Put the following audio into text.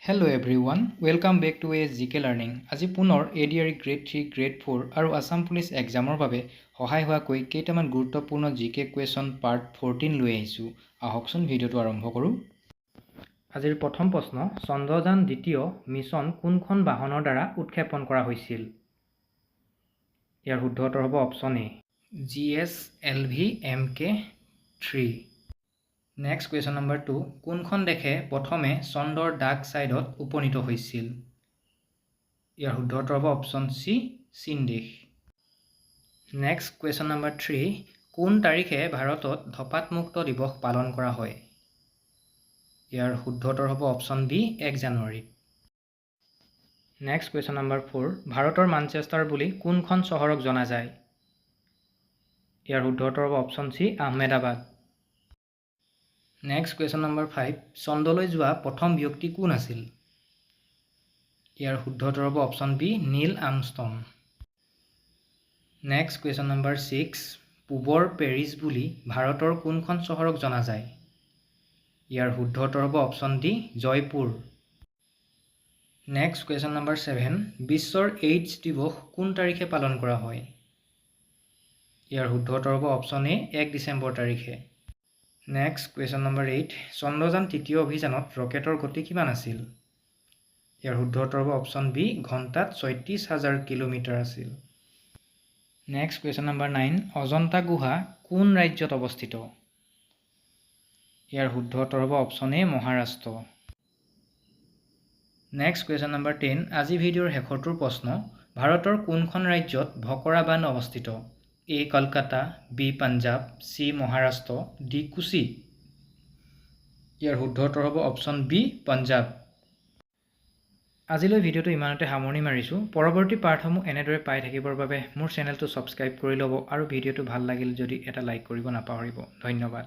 Hello everyone, welcome back to GK Learning. আজি পুনৰ ADRE Grade 3, Grade 4 আৰু Assam police এক্সামৰ বাবে সহায় হোৱাকৈ কেইটামান গুৰুত্বপূৰ্ণ GK কুৱেশ্যন পাৰ্ট 14 লৈ আহিছোঁ। আহকচোন ভিডিঅ'টো আৰম্ভ কৰোঁ। আজিৰ প্ৰথম প্ৰশ্ন, চন্দ্ৰযান দ্বিতীয় মিছন কোনখন বাহনৰ দ্বাৰা উৎক্ষেপণ কৰা হৈছিল? ইয়াৰ শুদ্ধ উত্তৰ হ'ব option A, GSLV MK3। Next question number 2, কোনখন দেশে প্ৰথমে চন্দ্ৰৰ ডাৰ্ক ছাইডত উপনীত হৈছিল? ইয়াৰ শুদ্ধ উত্তৰ হ'ব অপশ্যন চি, চীন দেশ। নেক্সট কুৱেশ্যন নম্বৰ 3, কোন তাৰিখে ভাৰতত ধঁপাতমুক্ত দিৱস পালন কৰা হয়? ইয়াৰ শুদ্ধ উত্তৰ হ'ব অপশ্যন বি, 1 জানুৱাৰী। নেক্সট কুৱেশ্যন নম্বৰ 4, ভাৰতৰ মানচেষ্টাৰ বুলি কোনখন চহৰক জনা যায়? ইয়াৰ শুদ্ধ উত্তৰ হ'ব option C, Ahmedabad. Next question number 5, চন্দ্ৰলৈ যোৱা প্ৰথম ব্যক্তি কোন আছিল? ইয়াৰ শুদ্ধ উত্তৰ হ'ব option B, Neil Armstrong. Next question number 6, পূবৰ পেৰিছ বুলি ভাৰতৰ কোনখন চহৰক জনা যায়? ইয়াৰ শুদ্ধ উত্তৰ হ'ব option D, Jaipur. Next question number 7, বিশ্বৰ এইডছ দিৱস কোন তাৰিখে পালন কৰা হয়? ইয়াৰ শুদ্ধ উত্তৰ হ'ব অপশ্যন এ, 1 ডিচেম্বৰ তাৰিখে। নেক্সট কুৱেশ্যন নম্বৰ 8, চন্দ্ৰযান তৃতীয় অভিযানত ৰকেটৰ গতি কিমান আছিল? ইয়াৰ শুদ্ধ উত্তৰ হ'ব অপশ্যন বি, ঘণ্টাত 36,000 কিলোমিটাৰ আছিল। নেক্সট কুৱেশ্যন নম্বৰ 9, অজন্তা গুহা কোন ৰাজ্যত অৱস্থিত? ইয়াৰ শুদ্ধ উত্তৰ হ'ব option A, Maharashtra. Next question number 10, আজি ভিডিঅ'ৰ শেষৰটোৰ প্ৰশ্ন, ভাৰতৰ কোনখন ৰাজ্যত ভকৰা বান্ধ অৱস্থিত? A Kolkata, B Punjab, C Maharashtra, D Kochi. ইয়াৰ শুদ্ধ উত্তৰ হ'ব অপশ্যন বি, পাঞ্জাব। আজিলৈ ভিডিঅ'টো ইমানতে সামৰণি মাৰিছোঁ। পৰৱৰ্তী পাৰ্টসমূহ এনেদৰে পাই থাকিবৰ বাবে মোৰ চেনেলটো ছাবস্ক্ৰাইব কৰি ল'ব আৰু ভিডিঅ'টো ভাল লাগিল যদি এটা লাইক কৰিব নাপাহৰিব। ধন্যবাদ।